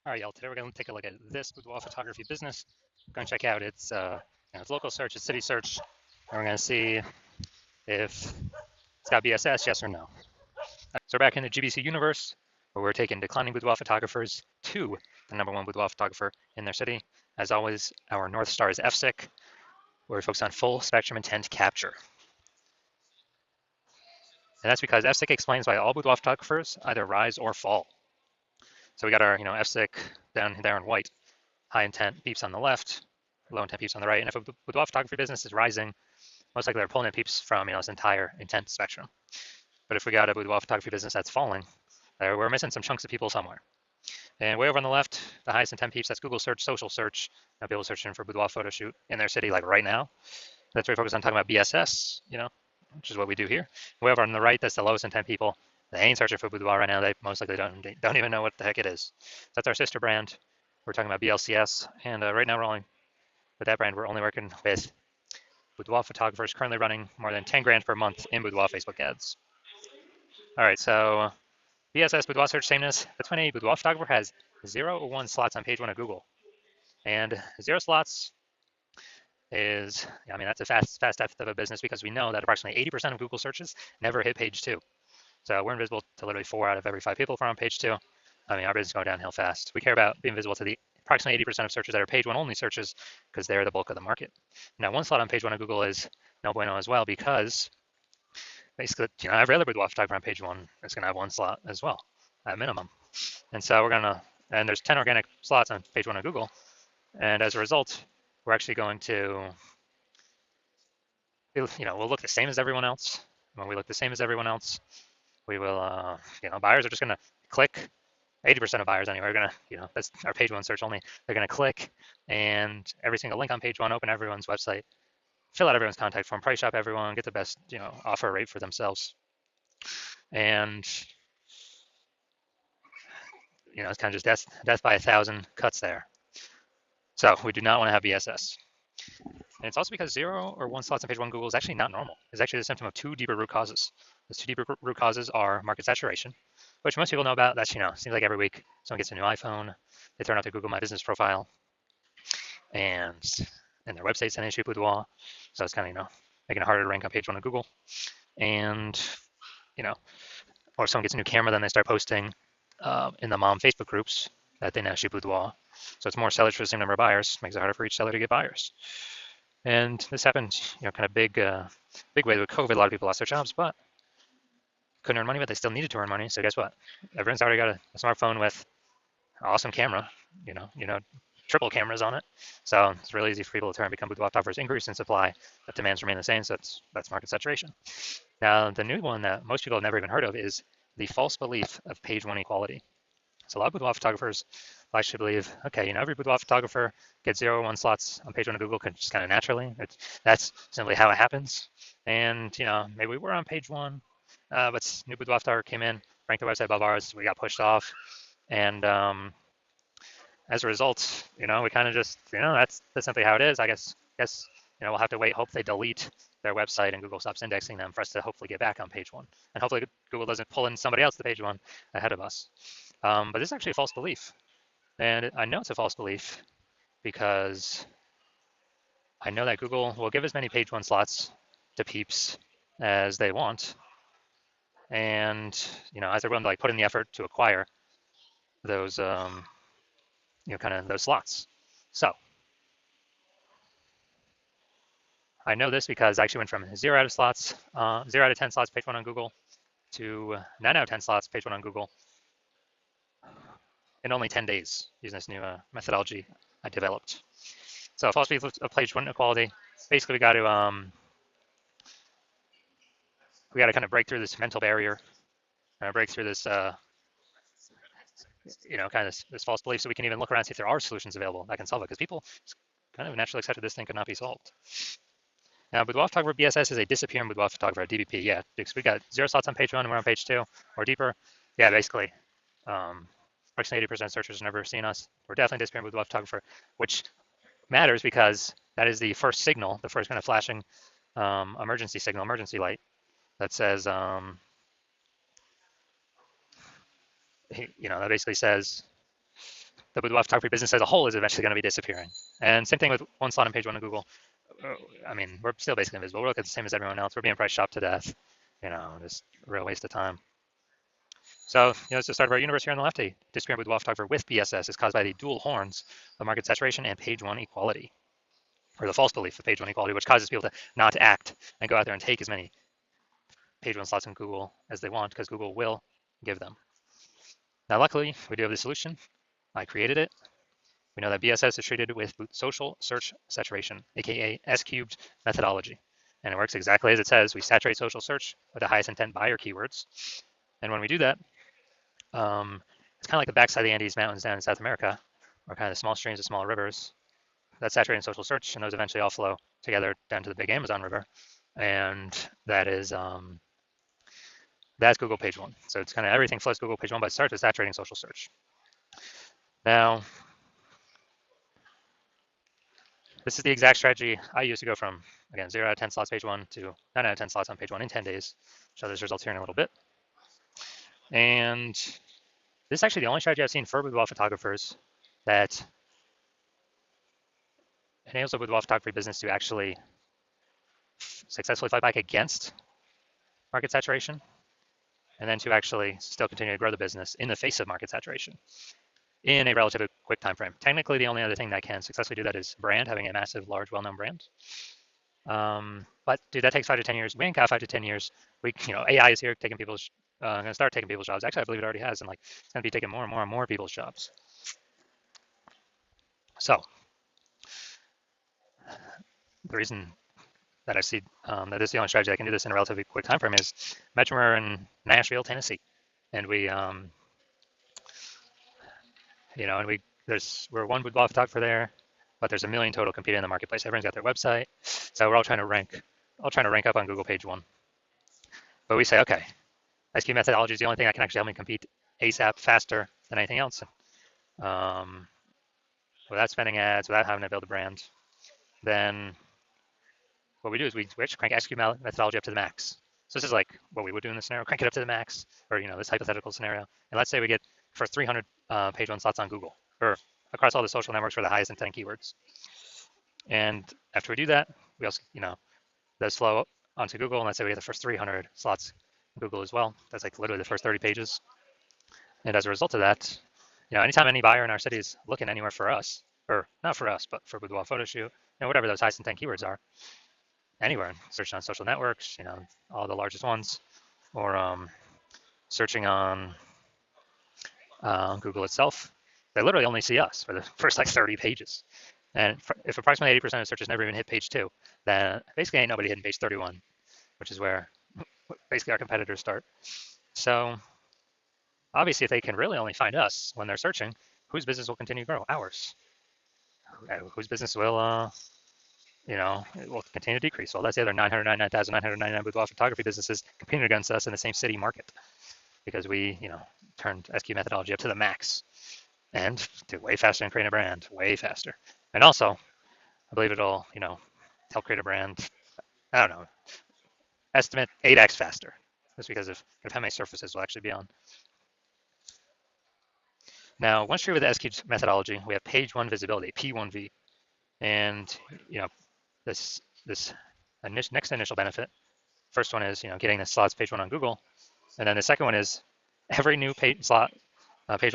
All right, y'all. Today we're going to take a look at this boudoir photography business. We're going to check out its local search, its city search, and we're going to see if it's got BSS, yes or no. So we're back in the GBC universe, where we're taking declining boudoir photographers to the #1 boudoir photographer in their city. As always, our North Star is FSIC, where we focus on full spectrum intent capture. And that's because FSIC explains why all boudoir photographers either rise or fall. So we got our FSIC down there in white, high intent peeps on the left, low intent peeps on the right. And if a boudoir photography business is rising, most likely they're pulling in peeps from this entire intent spectrum. But if we got a boudoir photography business that's falling, we're missing some chunks of people somewhere. And way over on the left, the highest intent peeps, that's Google search, social search. Now people searching for boudoir photo shoot in their city, like right now. That's where we focus on talking about BSS, which is what we do here. Way over on the right, that's the lowest intent people. They ain't searching for boudoir right now. They most likely don't even know what the heck it is. That's our sister brand. We're talking about BLCS, and right now with that brand, we're only working with boudoir photographers currently running more than 10 grand per month in boudoir Facebook ads. All right, so BSS, boudoir search sameness. That's when a boudoir photographer has 0 or 1 slots on page 1 of Google. And 0 slots is, that's a fast death of a business, because we know that approximately 80% of Google searches never hit page 2. So we're invisible to literally 4 out of every 5 people if we're on page 2. Our business is going downhill fast. We care about being visible to the approximately 80% of searches that are page 1 only searches, because they're the bulk of the market. Now, 1 slot on page 1 of Google is no bueno as well, because basically, every other boudoir photographer on page 1 is going to have 1 slot as well, at minimum. And so and there's 10 organic slots on page 1 of Google. And as a result, we're actually going to, we'll look the same as everyone else. When we look the same as everyone else, we will, buyers are just going to click. 80% of buyers anyway are going to, that's our page 1 search only. They're going to click, and every single link on page 1, open everyone's website, fill out everyone's contact form, price shop everyone, get the best, offer rate for themselves. And, it's kind of just death by 1,000 cuts there. So we do not want to have BSS. And it's also because 0 or 1 slots on page 1 Google is actually not normal. It's actually the symptom of 2 deeper root causes. Those 2 deeper root causes are market saturation, which most people know about. That's, seems like every week someone gets a new iPhone, they turn out their Google My Business profile, and their website's an issue boudoir. So it's kind of, making it harder to rank on page 1 of Google. And, or someone gets a new camera, then they start posting in the mom Facebook groups that they now shoot boudoir. So it's more sellers for the same number of buyers, makes it harder for each seller to get buyers. And this happened, kind of big way with COVID. A lot of people lost their jobs, but couldn't earn money, but they still needed to earn money. So guess what? Everyone's already got a smartphone with an awesome camera, triple cameras on it. So it's really easy for people to turn and become boudoir photographers. Increase in supply, but demands remain the same. So that's market saturation. Now, the new one that most people have never even heard of is the false belief of page 1 equality. So a lot of boudoir photographers actually believe, okay, every boudoir photographer gets 0 or 1 slots on page 1 of Google just kind of naturally. That's simply how it happens. And, maybe we were on page 1, but new boudoir photographer came in, ranked the website above ours, we got pushed off. And as a result, we kind of just, that's simply how it is. I guess, we'll have to wait, hope they delete their website and Google stops indexing them for us to hopefully get back on page 1. And hopefully Google doesn't pull in somebody else to page 1 ahead of us. But this is actually a false belief. And I know it's a false belief because I know that Google will give as many page 1 slots to peeps as they want. And, as they're willing to put in the effort to acquire those, kind of those slots. So I know this because I actually went from 0 out of 10 slots page 1 on Google to 9 out of 10 slots page 1 on Google in only 10 days using this new methodology I developed. So false belief of page 1 equality. Basically, we got to kind of break through this mental barrier, break through this, kind of this false belief, so we can even look around and see if there are solutions available that can solve it. Because people kind of naturally accepted this thing could not be solved. Now, boudoir photographer BSS is a disappearing boudoir photographer, DBP. Yeah, because we got 0 slots on page 1 and we're on page 2 or deeper. Yeah, basically. Approximately 80% of searchers have never seen us. We're definitely disappearing boudoir photographer, which matters because that is the first signal, the first kind of flashing emergency signal, emergency light that says, that basically says, the boudoir photography business as a whole is eventually going to be disappearing. And same thing with one slot on page one of Google. I mean, we're still basically invisible. We're looking the same as everyone else. We're being price shopped to death. Just a real waste of time. So, it's the start of our universe here on the left. A disappearing boudoir photographer with BSS is caused by the dual horns of market saturation and page one equality, or the false belief of page one equality, which causes people to not act and go out there and take as many page one slots in Google as they want, because Google will give them. Now, luckily, we do have the solution. I created it. We know that BSS is treated with social search saturation, aka S-cubed methodology. And it works exactly as it says. We saturate social search with the highest intent buyer keywords. And when we do that, it's kind of like the backside of the Andes Mountains down in South America, or kind of the small streams of small rivers. That's saturating social search, and those eventually all flow together down to the big Amazon River. And that's Google page one. So it's kind of everything flows Google page one, but it starts with saturating social search. Now, this is the exact strategy I use to go from, again, 0 out of 10 slots page one to 9 out of 10 slots on page one in 10 days. Show those results here in a little bit. And this is actually the only strategy I've seen for boudoir photographers that enables the boudoir photography business to actually successfully fight back against market saturation, and then to actually still continue to grow the business in the face of market saturation in a relatively quick time frame. Technically, the only other thing that can successfully do that is brand, having a massive, large, well-known brand. But dude, that takes 5 to 10 years. We ain't got 5 to 10 years. AI is here taking people's, going to start taking people's jobs. Actually, I believe it already has, and it's going to be taking more and more and more people's jobs. So the reason that I see that this is the only strategy I can do this in a relatively quick time frame is imagine we're in Nashville, Tennessee, and we're one boudoir photographer there, but there's a million total competing in the marketplace. Everyone's got their website, so we're all trying to rank up on Google page one. But we say, okay, S-cubed methodology is the only thing that can actually help me compete ASAP, faster than anything else, without spending ads, without having to build a brand. Then what we do is we actually crank S-cubed methodology up to the max. So this is like what we would do in this scenario, crank it up to the max, or this hypothetical scenario. And let's say we get first 300 page one slots on Google, or across all the social networks for the highest intent keywords. And after we do that, we also, those flow onto Google, and let's say we get the first 300 slots in Google as well. That's like literally the first 30 pages. And as a result of that, anytime any buyer in our city is looking anywhere for us, or not for us, but for boudoir photo shoot, whatever those highest intent keywords are, anywhere, searching on social networks, all the largest ones, or searching on Google itself, they literally only see us for the first 30 pages. And if approximately 80% of searches never even hit page 2, then basically ain't nobody hitting page 31, which is where basically our competitors start. So obviously, if they can really only find us when they're searching, whose business will continue to grow? Ours. Whose business will it will continue to decrease. Well, that's the other 999,999 boudoir photography businesses competing against us in the same city market, because we, turned S-cubed methodology up to the max and do way faster than create a brand, way faster. And also, I believe it'll, help create a brand, I don't know, estimate 8x faster, just because of how many surfaces we'll actually be on. Now, once you're with the S-cubed methodology, we have page one visibility, P1V. And, this next initial benefit, first one is, getting the slots page one on Google. And then the second one is every new page one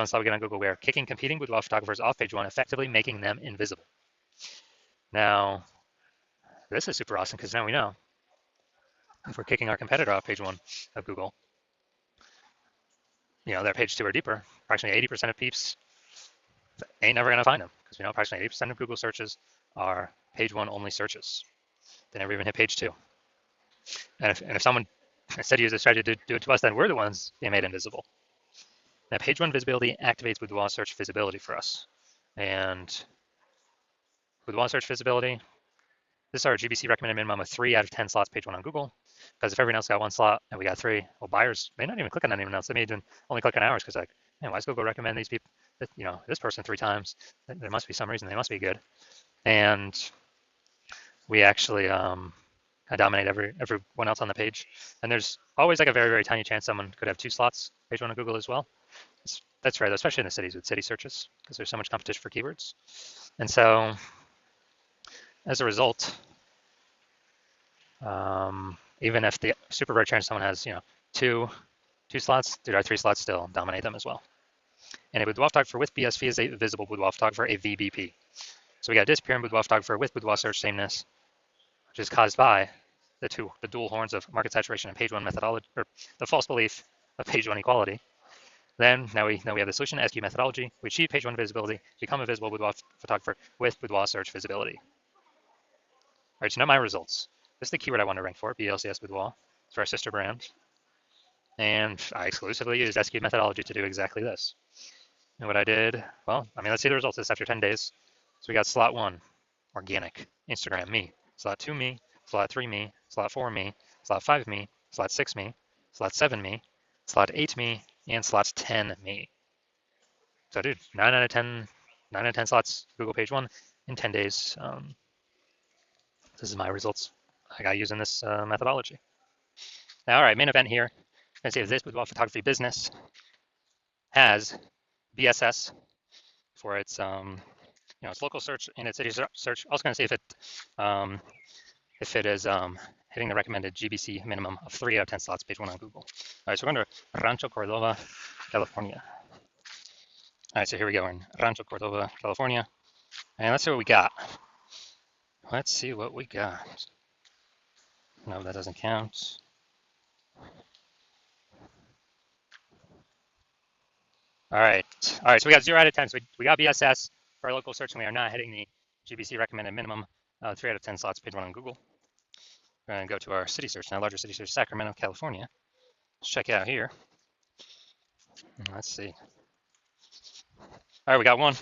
slot we get on Google, we are kicking competing boudoir photographers off page one, effectively making them invisible. Now, this is super awesome, because now we know if we're kicking our competitor off page one of Google, they're page 2 or deeper, approximately 80% of peeps ain't never going to find them, because we know approximately 80% of Google searches are page one only searches. They never even hit page 2. And if someone instead use a strategy to do it to us, then we're the ones being made invisible. Now, page one visibility activates boudoir search visibility for us. And boudoir search visibility, this is our GBC recommended minimum of 3 out of 10 slots page one on Google. Because if everyone else got 1 slot and we got 3, well, buyers may not even click on anyone else. They may even only click on ours, because man, why does Google recommend these people, this person 3 times? There must be some reason. They must be good. And we actually dominate everyone else on the page. And there's always a very, very tiny chance someone could have 2 slots page one on Google as well. That's right, especially in the cities with city searches, because there's so much competition for keywords. And so as a result, even if the super rare chance someone has, two slots, there are 3 slots still dominate them as well. And a boudoir photographer with BSV is a visible boudoir photographer, a VBP. So we got a disappearing boudoir photographer with boudoir search sameness, which is caused by the dual horns of market saturation and page one methodology, or the false belief of page one equality. Then now we have the solution SQ methodology. We achieve page one visibility, become a visible boudoir photographer with boudoir search visibility. All right, so now my results. This is the keyword I want to rank for, BLCS Boudoir. It's our sister brand. And I exclusively used SQ methodology to do exactly this. And what I did, well, let's see the results. This after 10 days. So we got slot 1, organic, Instagram, me. Slot 2, me. Slot 3, me. Slot 4, me. Slot 5, me. Slot 6, me. Slot 7, me. Slot 8, me. And slot 10, me. So dude, 9 out of 10 slots Google page 1 in 10 days. This is my results I got using this methodology. Now, all right, main event here. Let's see if this boudoir photography business has BSS for its its local search and its city search. I was going to see if it is hitting the recommended GBC minimum of 3 out of 10 slots, page 1 on Google. All right, so we're going to Rancho Cordova, California. All right, so here we go in Rancho Cordova, California, and let's see what we got. Let's see what we got. No, that doesn't count. All right, so we got 0 out of 10. So we got BSS for our local search, and we are not hitting the GBC recommended minimum 3 out of 10 slots, page 1 on Google. We're going to go to our city search now, larger city search, Sacramento, California. Let's check it out here. Let's see. All right, we got 1.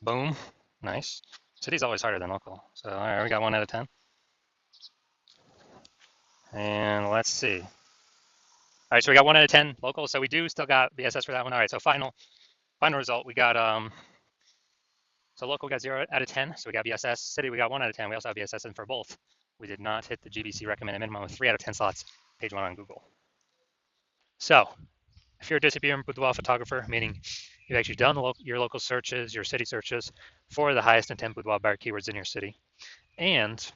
Boom. Nice. City's always harder than local. So, all right, we got 1 out of 10. And let's see. All right, so we got 1 out of 10 local. So we do still got BSS for that one. All right, so final result, we got, so local got 0 out of 10. So we got BSS. City, we got 1 out of 10. We also have BSS in for both. We did not hit the GBC recommended minimum of 3 out of 10 slots, page 1 on Google. So if you're a disappearing boudoir photographer, meaning you've actually done your local searches, your city searches for the highest intent boudoir buyer keywords in your city, and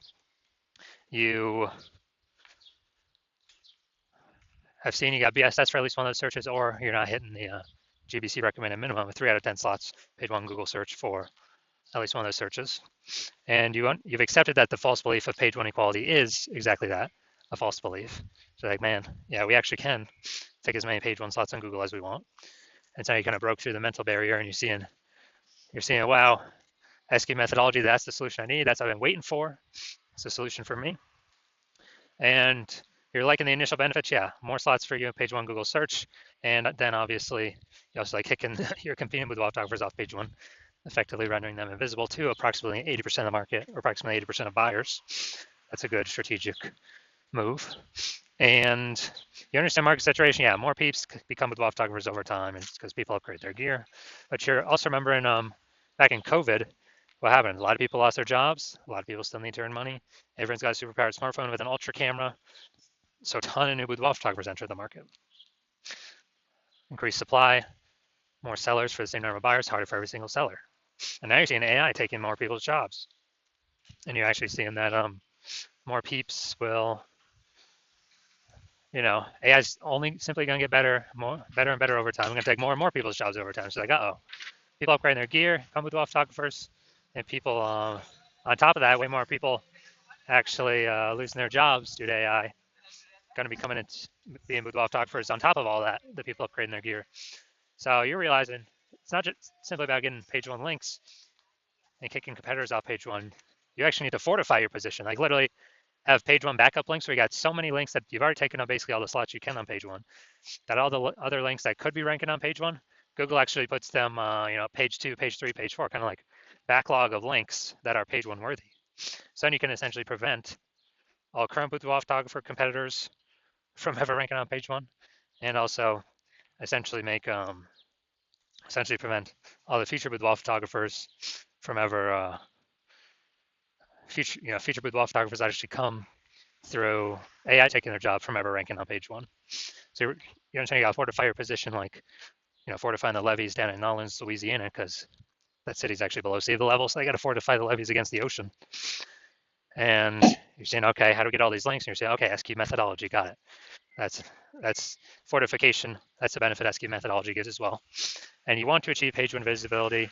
you have seen you got BSS for at least one of those searches, or you're not hitting the GBC recommended minimum of 3 out of 10 slots, page 1 Google search for at least one of those searches, and you've accepted that the false belief of page 1 equality is exactly that, a false belief. So like, man, yeah, we actually can take as many page 1 slots on Google as we want. And so you kind of broke through the mental barrier, and you're seeing, wow, SQ methodology, that's the solution I need. That's what I've been waiting for. It's the solution for me. And you're liking the initial benefits, yeah, more slots for you, page 1 Google search, and then obviously you also like kicking your competing boudoir photographers off page 1, effectively rendering them invisible to approximately 80% of the market, or approximately 80% of buyers. That's a good strategic move. And you understand market saturation, yeah, more peeps become boudoir photographers over time, and it's because people upgrade their gear. But you're also remembering back in COVID, what happened? A lot of people lost their jobs. A lot of people still need to earn money. Everyone's got a superpowered smartphone with an ultra camera. So a ton of new boudoir photographers enter the market. Increased supply, more sellers for the same number of buyers, harder for every single seller. And now you're seeing AI taking more people's jobs. And you're actually seeing that more peeps will, AI's only simply going to get better and better over time. I'm going to take more and more people's jobs over time. So like, people upgrading their gear, come boudoir photographers, and people, on top of that, way more people actually losing their jobs due to AI. Going to be coming in being boudoir photographers on top of all that, the people upgrading their gear. So you're realizing it's not just simply about getting page 1 links and kicking competitors off page 1. You actually need to fortify your position, like literally have page 1 backup links where you got so many links that you've already taken up basically all the slots you can on page 1, that all the other links that could be ranking on page 1, Google actually puts them, page 2, page 3, page 4, kind of like backlog of links that are page 1 worthy. So then you can essentially prevent all current boudoir photographer competitors from ever ranking on page 1, and also essentially prevent all the future boudoir photographers from ever future boudoir photographers that actually come through AI taking their job from ever ranking on page 1. So you understand you got to fortify your position like fortifying the levees down in New Orleans, Louisiana, because that city's actually below sea level, so they got to fortify the levees against the ocean. And you're saying, okay, how do we get all these links? And you're saying, okay, SQ methodology, got it. That's fortification. That's the benefit SQ methodology gives as well. And you want to achieve page one visibility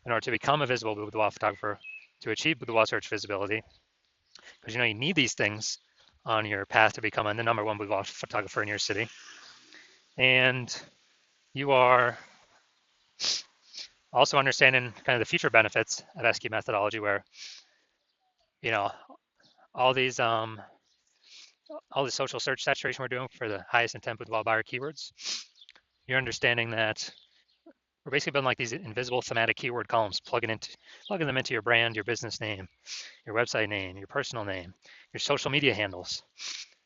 in order to become a visible boudoir photographer, to achieve boudoir search visibility, because you need these things on your path to becoming the #1 boudoir photographer in your city. And you are also understanding kind of the future benefits of SQ methodology, where all these all the social search saturation we're doing for the highest intent boudoir buyer keywords. You're understanding that we're basically building like these invisible thematic keyword columns, plugging them into your brand, your business name, your website name, your personal name, your social media handles.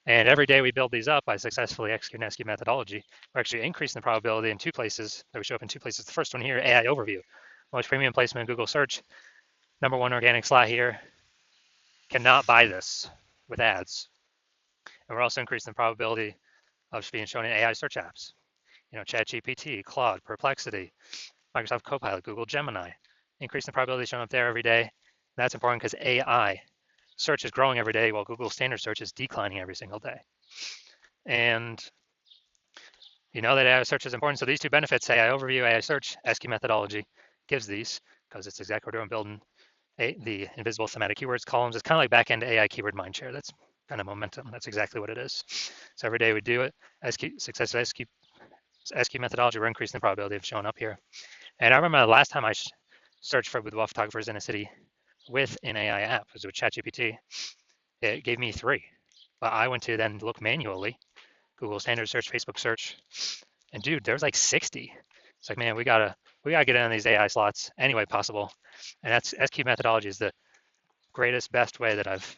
And every day we build these up by successfully executing SQ methodology. We're actually increasing the probability in 2 places, that we show up in 2 places. The first one here, AI overview. Most premium placement in Google search. #1 organic slot here. Cannot buy this with ads. And we're also increasing the probability of being shown in AI search apps. ChatGPT, Claude, Perplexity, Microsoft Copilot, Google Gemini. Increasing the probability of showing up there every day. That's important because AI search is growing every day while Google standard search is declining every single day. And that AI search is important. So these 2 benefits, AI overview, AI search, SQ methodology gives these, because it's exactly what we're doing, building the invisible thematic keywords columns. It's kind of like back-end AI keyword mindshare. That's kind of momentum. That's exactly what it is. So every day we do it. Success of SQ methodology, we're increasing the probability of showing up here. And I remember the last time I searched for boudoir photographers in a city with an AI app, it was with ChatGPT. It gave me 3, but I went to then look manually, Google standard search, Facebook search, and dude, there's like 60. It's like, man, we gotta get in on these AI slots any way possible. And that's SQ methodology is the greatest, best way that I've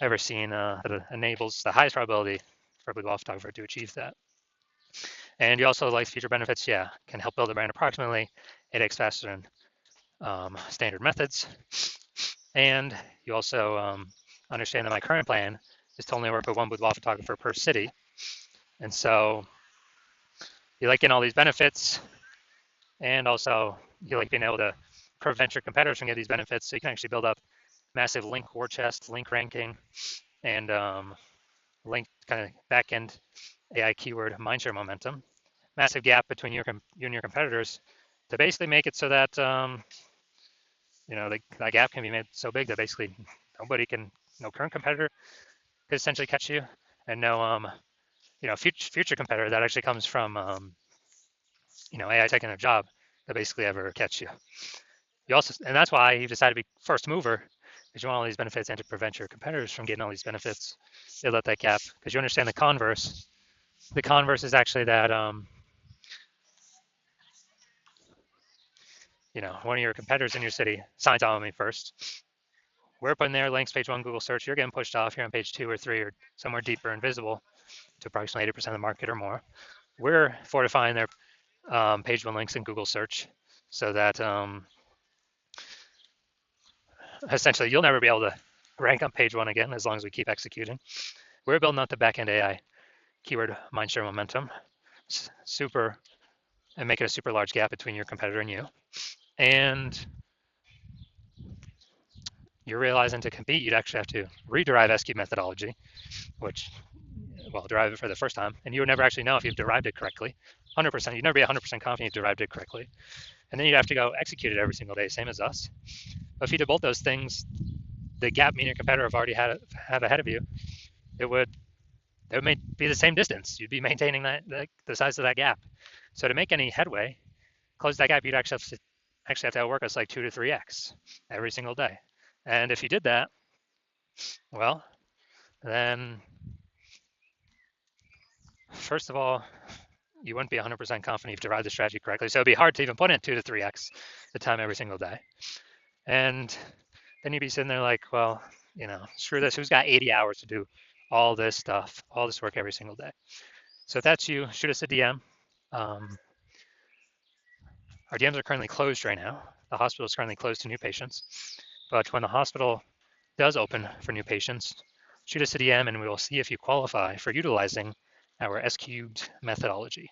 ever seen that enables the highest probability for a boudoir photographer to achieve that. And you also like future benefits, can help build a brand approximately 8x faster than standard methods. And you also understand that my current plan is to only work with 1 boudoir photographer per city. And so you like getting all these benefits, and also you like being able to prevent your competitors from getting these benefits, so you can actually build up massive link war chest, link ranking, and link kind of back-end AI keyword mindshare momentum. Massive gap between you and your competitors to basically make it so that that gap can be made so big that basically no current competitor could essentially catch you, and no future competitor that actually comes from AI taking a job to basically ever catch you. And that's why you decided to be first mover, because you want all these benefits and to prevent your competitors from getting all these benefits. You let that gap, because you understand the converse. The converse is actually that one of your competitors in your city signs on me first. We're putting their links, page 1 Google search. You're getting pushed off. You're on page 2 or 3 or somewhere deeper and visible to approximately 80% of the market or more. We're fortifying their page 1 links in Google search, so that essentially you'll never be able to rank on page 1 again as long as we keep executing. We're building out the backend AI keyword mindshare momentum, and make it a super large gap between your competitor and you. And you're realizing to compete, you'd actually have to rederive SQ methodology, which, derive it for the first time, and you would never actually know if you've derived it correctly. 100%, you'd never be 100% confident you've derived it correctly. And then you'd have to go execute it every single day, same as us. But if you did both those things, the gap me and your competitor have already have ahead of you, it would be the same distance. You'd be maintaining the size of that gap. So to make any headway, close that gap, you'd actually have to outwork us like 2 to 3x every single day. And if you did that, well, then first of all, you wouldn't be 100% confident you've derived the strategy correctly. So it'd be hard to even put in 2 to 3x the time every single day. And then you'd be sitting there like, well, screw this. Who's got 80 hours to do all this stuff, all this work every single day? So if that's you, shoot us a DM. Our DMs are currently closed right now. The hospital is currently closed to new patients. But when the hospital does open for new patients, shoot us a DM and we will see if you qualify for utilizing our SQ methodology.